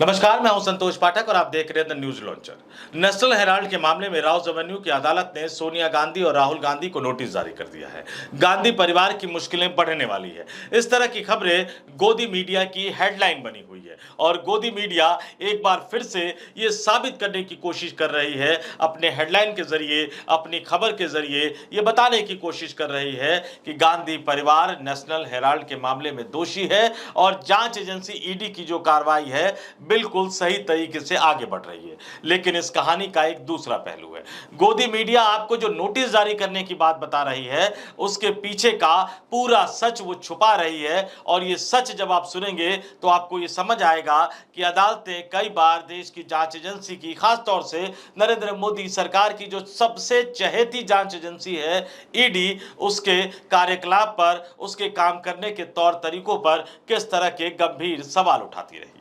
नमस्कार, मैं हूं संतोष पाठक और आप देख रहे हैं the news launcher. National Herald के मामले में राउज एवेन्यू की अदालत ने सोनिया गांधी और राहुल गांधी को नोटिस जारी कर दिया है। गांधी परिवार की मुश्किलें बढ़ने वाली है, इस तरह की खबरें गोदी मीडिया की हेडलाइन बनी हुई है और गोदी मीडिया एक बार फिर से ये साबित करने की कोशिश कर रही है, अपने हेडलाइन के जरिए, अपनी खबर के जरिए ये बताने की कोशिश कर रही है कि गांधी परिवार नेशनल हेराल्ड के मामले में दोषी है और जांच एजेंसी ईडी की जो कार्रवाई है बिल्कुल सही तरीके से आगे बढ़ रही है। लेकिन इस कहानी का एक दूसरा पहलू है। गोदी मीडिया आपको जो नोटिस जारी करने की बात बता रही है, उसके पीछे का पूरा सच वो छुपा रही है और ये सच जब आप सुनेंगे तो आपको ये समझ आएगा कि अदालतें कई बार देश की जांच एजेंसी की, खासतौर से नरेंद्र मोदी सरकार की जो सबसे चहेती जांच एजेंसी है ईडी, उसके कार्यकलाप पर, उसके काम करने के तौर तरीकों पर किस तरह के गंभीर सवाल उठाती रही है।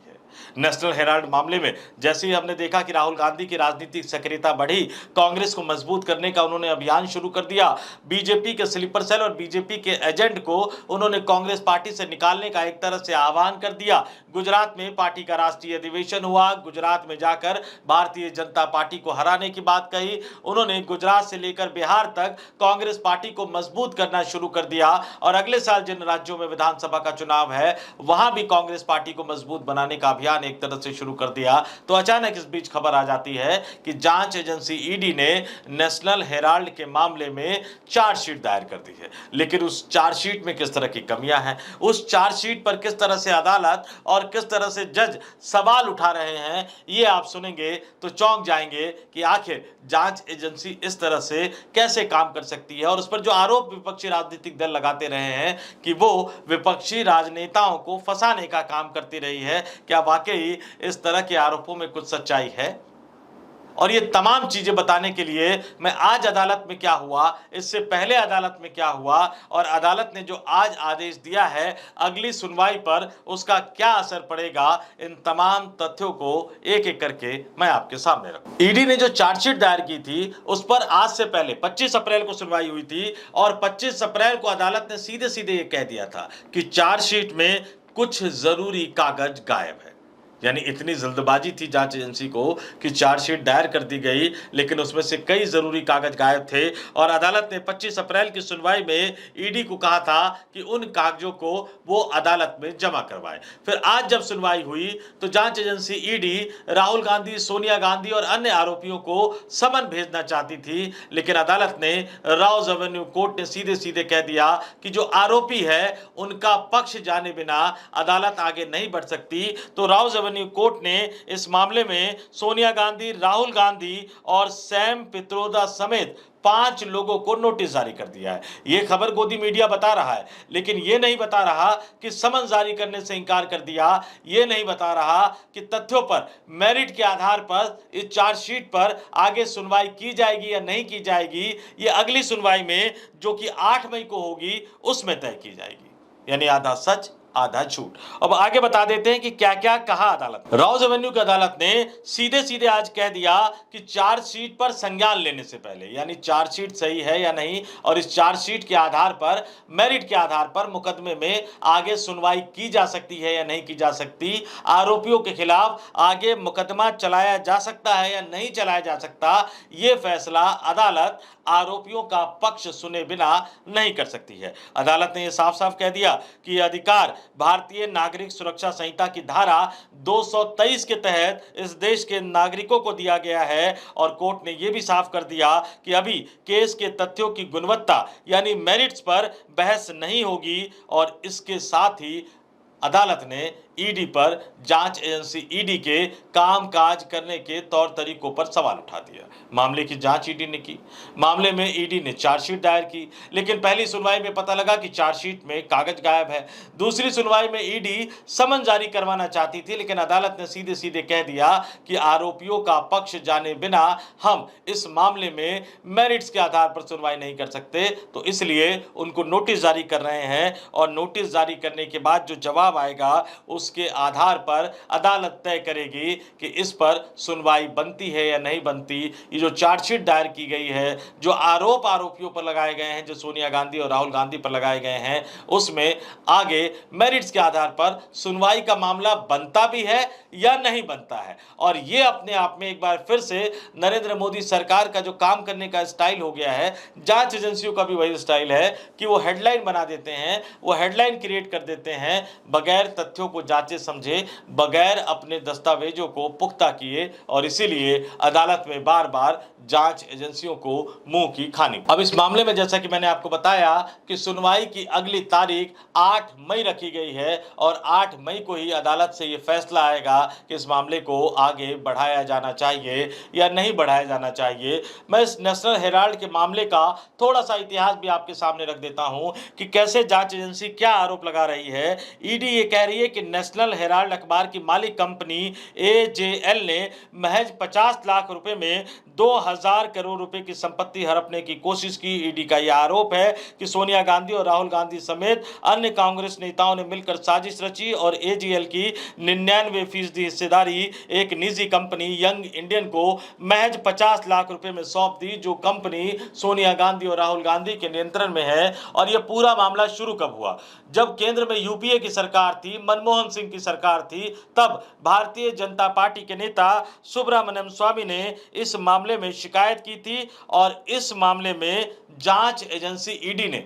नेशनल हेराल्ड मामले में जैसे ही हमने देखा कि राहुल गांधी की राजनीतिक सक्रियता बढ़ी, कांग्रेस को मजबूत करने का उन्होंने अभियान शुरू कर दिया, बीजेपी के स्लीपर सेल और बीजेपी के एजेंट को उन्होंने कांग्रेस पार्टी से निकालने का एक तरह से आह्वान कर दिया। गुजरात में पार्टी का राष्ट्रीय अधिवेशन हुआ, गुजरात में जाकर भारतीय जनता पार्टी को हराने की बात कही। उन्होंने गुजरात से लेकर बिहार तक कांग्रेस पार्टी को मजबूत करना शुरू कर दिया और अगले साल जिन राज्यों में विधानसभा का चुनाव है वहां भी कांग्रेस पार्टी को मजबूत बनाने का अभियान एक तरह से शुरू कर दिया। तो अचानक इस बीच खबर आ जाती है कि जांच एजेंसी ईडी ने नेशनल हेराल्ड के मामले में चार्जशीट दायर कर दी है। लेकिन उस चार्जशीट में किस तरह की कमियां हैं, उस चार्जशीट पर किस तरह से अदालत और किस तरह से जज सवाल उठा रहे हैं, ये आप सुनेंगे तो चौंक जाएंगे कि आखिर जांच एजेंसी इस तरह से कैसे काम कर सकती है। और उस पर जो आरोप विपक्षी राजनीतिक दल लगाते रहे हैं कि वो विपक्षी राजनेताओं को फंसाने का काम करती रही है, क्या वाकई इस तरह के आरोपों में कुछ सच्चाई है? और ये तमाम चीजें बताने के लिए मैं आज अदालत में क्या हुआ, इससे पहले अदालत में क्या हुआ और अदालत ने जो आज आदेश दिया है अगली सुनवाई पर उसका क्या असर पड़ेगा, इन तमाम तथ्यों को एक एक करके मैं आपके सामने रखूं। ईडी ने जो चार्जशीट दायर की थी उस पर आज से पहले 25 अप्रैल को सुनवाई हुई थी और 25 अप्रैल को अदालत ने सीधे सीधे ये कह दिया था कि चार्जशीट में कुछ जरूरी कागज गायब है। यानी इतनी जल्दबाजी थी जांच एजेंसी को कि चार्जशीट दायर कर दी गई, लेकिन उसमें से कई जरूरी कागज गायब थे और अदालत ने 25 अप्रैल की सुनवाई में ईडी को कहा था कि उन कागजों को वो अदालत में जमा करवाए। फिर आज जब सुनवाई हुई तो जांच एजेंसी ईडी राहुल गांधी, सोनिया गांधी और अन्य आरोपियों को समन भेजना चाहती थी, लेकिन अदालत ने, राउज एवेन्यू कोर्ट ने सीधे सीधे कह दिया कि जो आरोपी है उनका पक्ष जाने बिना अदालत आगे नहीं बढ़ सकती। तो राउज कोर्ट ने इस मामले में सोनिया गांधी, राहुल गांधी और सैम पित्रोदा समेत 5 लोगों को नोटिस जारी कर दिया है। यह खबर गोदी मीडिया बता रहा है, लेकिन यह नहीं बता रहा कि समन जारी करने से इंकार कर दिया, यह नहीं बता रहा कि तथ्यों पर, मेरिट के आधार पर इस चार्जशीट पर आगे सुनवाई की जाएगी या नहीं की जाएगी, यह अगली सुनवाई में जो कि 8 मई को होगी उसमें तय की जाएगी। यानी आधा सच आधा झूठ। अब आगे बता देते हैं कि क्या क्या कहा अदालत। राउज एवेन्यू की अदालत ने सीधे सीधे आज कह दिया कि चार्जशीट पर संज्ञान लेने से पहले, यानी चार्जशीट सही है या नहीं और इस चार्जशीट के आधार पर, मेरिट के आधार पर मुकदमे में आगे सुनवाई की जा सकती है या नहीं की जा सकती, आरोपियों के खिलाफ आगे मुकदमा चलाया जा सकता है या नहीं चलाया जा सकता, यह फैसला अदालत आरोपियों का पक्ष सुने बिना नहीं कर सकती है। अदालत ने यह साफ साफ कह दिया कि यह अधिकार भारतीय नागरिक सुरक्षा संहिता की धारा 223 के तहत इस देश के नागरिकों को दिया गया है और कोर्ट ने यह भी साफ कर दिया कि अभी केस के तथ्यों की गुणवत्ता यानी मेरिट्स पर बहस नहीं होगी। और इसके साथ ही अदालत ने ईडी पर, जांच एजेंसी ईडी के कामकाज करने के तौर तरीकों पर सवाल उठा दिया। मामले की जांच ईडी ने की, मामले में ईडी ने चार्जशीट दायर की, लेकिन पहली सुनवाई में पता लगा कि चार्जशीट में कागज गायब है। दूसरी सुनवाई में ईडी समन जारी करवाना चाहती थी, लेकिन अदालत ने सीधे सीधे कह दिया कि आरोपियों का पक्ष जाने बिना हम इस मामले में मेरिट्स के आधार पर सुनवाई नहीं कर सकते, तो इसलिए उनको नोटिस जारी कर रहे हैं और नोटिस जारी करने के बाद जो जवाब आएगा उसके आधार पर अदालत तय करेगी कि इस पर सुनवाई बनती है या नहीं बनती। ये जो चार्जशीट दायर की गई है, जो आरोपियों पर लगाए गए हैं, जो सोनिया गांधी और राहुल गांधी पर लगाए गए हैं, उसमें आगे मेरिट्स के आधार पर सुनवाई का मामला बनता भी है या नहीं बनता है। और ये अपने आप में एक बार फिर से नरेंद्र मोदी सरकार का जो काम करने का स्टाइल हो गया है, जांच एजेंसियों का भी वही स्टाइल है कि वो हेडलाइन बना देते हैं, वो हेडलाइन क्रिएट कर देते हैं बगैर तथ्यों को जांचे समझे, बगैर अपने दस्तावेजों को पुख्ता किए, और इसीलिए अदालत में बार बार जांच एजेंसियों को मुंह की खानी। अब इस मामले में जैसा कि मैंने आपको बताया कि सुनवाई की अगली तारीख 8 मई रखी गई है और 8 मई को ही अदालत से यह फैसला आएगा कि इस मामले को आगे बढ़ाया जाना चाहिए या नहीं बढ़ाया जाना चाहिए। मैं इस नेशनल हेराल्ड के मामले का थोड़ा सा इतिहास भी आपके सामने रख देता हूं कि कैसे जांच एजेंसी क्या आरोप लगा रही है। ईडी ये कह रही है कि नेशनल हेराल्ड अखबार की मालिक कंपनी एजेएल ने महज 50 लाख रुपए में 2000 करोड़ रुपए की संपत्ति हड़पने की कोशिश की। ईडी का यह आरोप है कि सोनिया गांधी और राहुल गांधी समेत अन्य कांग्रेस नेताओं ने मिलकर साजिश रची और एजेएल की 99% हिस्सेदारी एक निजी कंपनी यंग इंडियन को महज 50 लाख रुपए में सौंप दी, जो कंपनी सोनिया गांधी और राहुल गांधी के नियंत्रण में है। और यह पूरा मामला शुरू कब हुआ? जब केंद्र में यूपीए की सरकार थी, मनमोहन सिंह की सरकार थी, तब भारतीय जनता पार्टी के नेता सुब्रमण्यम स्वामी ने इस मामले में शिकायत की थी और इस मामले में जांच एजेंसी ईडी ने,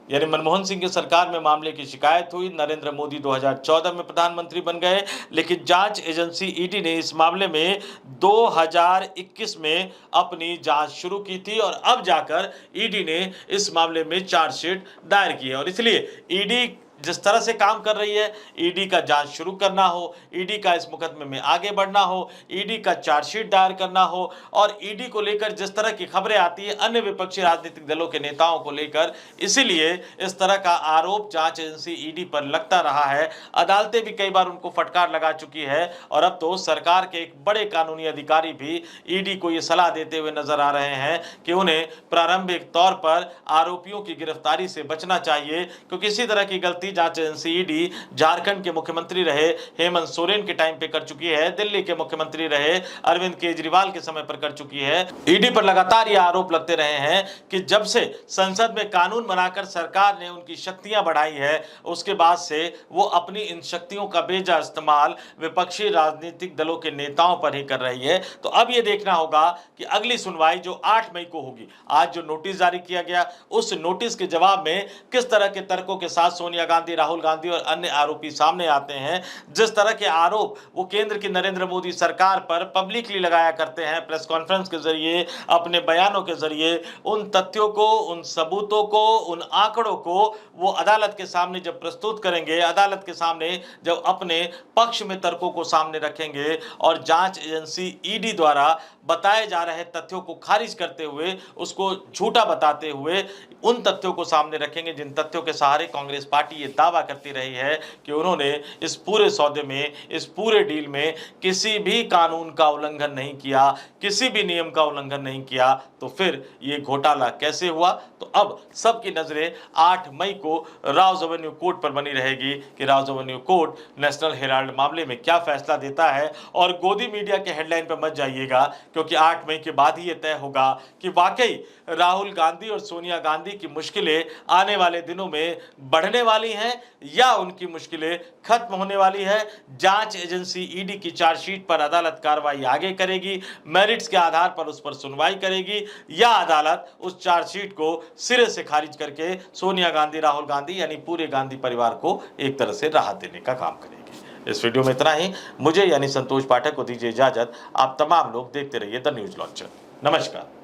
यानी मनमोहन सिंह की सरकार में मामले की शिकायत हुई। नरेंद्र मोदी 2014 में प्रधानमंत्री बन गए, लेकिन जांच एजेंसी ईडी ने इस मामले में 2021 में अपनी जांच शुरू की थी और अब जाकर ईडी ने इस मामले में चार्जशीट दायर की है। और इसलिए ईडी जिस तरह से काम कर रही है, ईडी का जांच शुरू करना हो, ईडी का इस मुकदमे में आगे बढ़ना हो, ईडी का चार्जशीट दायर करना हो, और ईडी को लेकर जिस तरह की खबरें आती है अन्य विपक्षी राजनीतिक दलों के नेताओं को लेकर, इसीलिए इस तरह का आरोप जांच एजेंसी ईडी पर लगता रहा है। अदालतें भी कई बार उनको फटकार लगा चुकी है और अब तो सरकार के एक बड़े कानूनी अधिकारी भी ईडी को यह सलाह देते हुए नजर आ रहे हैं कि उन्हें प्रारंभिक तौर पर आरोपियों की गिरफ्तारी से बचना चाहिए, क्योंकि इसी तरह की गलती जांच एजेंसी ईडी झारखंड के मुख्यमंत्री रहे हेमंत सोरेन के टाइम पे कर चुकी है, दिल्ली के मुख्यमंत्री रहे अरविंद केजरीवाल के समय पर कर चुकी है। ईडी पर लगातार ये आरोप लगते रहे हैं कि जब से संसद में कानून बनाकर सरकार ने उनकी शक्तियां बढ़ाई है, उसके बाद से वो अपनी इन शक्तियों का बेजा इस्तेमाल विपक्षी राजनीतिक दलों के नेताओं पर ही कर रही है। तो अब ये देखना होगा कि अगली सुनवाई जो 8 मई को होगी, आज जो नोटिस जारी किया गया, उस नोटिस के जवाब में किस तरह के तर्कों के साथ सोनिया गांधी, राहुल गांधी और अन्य आरोपी सामने आते हैं। जिस तरह के आरोप वो केंद्र की नरेंद्र मोदी सरकार पर पब्लिकली लगाया करते हैं, प्रेस कॉन्फ्रेंस के जरिए, अपने बयानों के जरिए, उन तथ्यों को, उन सबूतों को, उन आंकड़ों को वो अदालत के सामने जब प्रस्तुत करेंगे, अदालत के सामने जब अपने पक्ष में तर्कों को सामने रखेंगे और जांच एजेंसी ईडी द्वारा बताए जा रहे तथ्यों को खारिज करते हुए, उसको झूठा बताते हुए उन तथ्यों को सामने रखेंगे जिन तथ्यों के सहारे कांग्रेस पार्टी ये दावा करती रही है कि उन्होंने इस पूरे सौदे में, इस पूरे डील में किसी भी कानून का उल्लंघन नहीं किया, किसी भी नियम का उल्लंघन नहीं किया, तो फिर ये घोटाला कैसे हुआ? तो अब सबकी नजरें 8 मई को राउज एवेन्यू कोर्ट पर बनी रहेगी कि Rouse Avenue court national Herald मामले में क्या फैसला देता है। और गोदी मीडिया के हेडलाइन पर मत जाइएगा, क्योंकि 8 मई के बाद ही यह तय होगा कि वाकई राहुल गांधी और सोनिया गांधी की मुश्किलें आने वाले दिनों में बढ़ने वाली हैं या उनकी मुश्किलें खत्म होने वाली है। जांच एजेंसी ईडी की चार्जशीट पर अदालत कार्रवाई आगे करेगी, मेरिट्स के आधार पर उस पर सुनवाई करेगी, या अदालत उस चार्जशीट को सिरे से खारिज करके सोनिया गांधी, राहुल गांधी यानी पूरे गांधी परिवार को एक तरह से राहत देने का काम करेगी। इस वीडियो में इतना ही। मुझे यानी संतोष पाठक को दीजिए इजाजत। आप तमाम लोग देखते रहिए द न्यूज लॉन्चर। नमस्कार।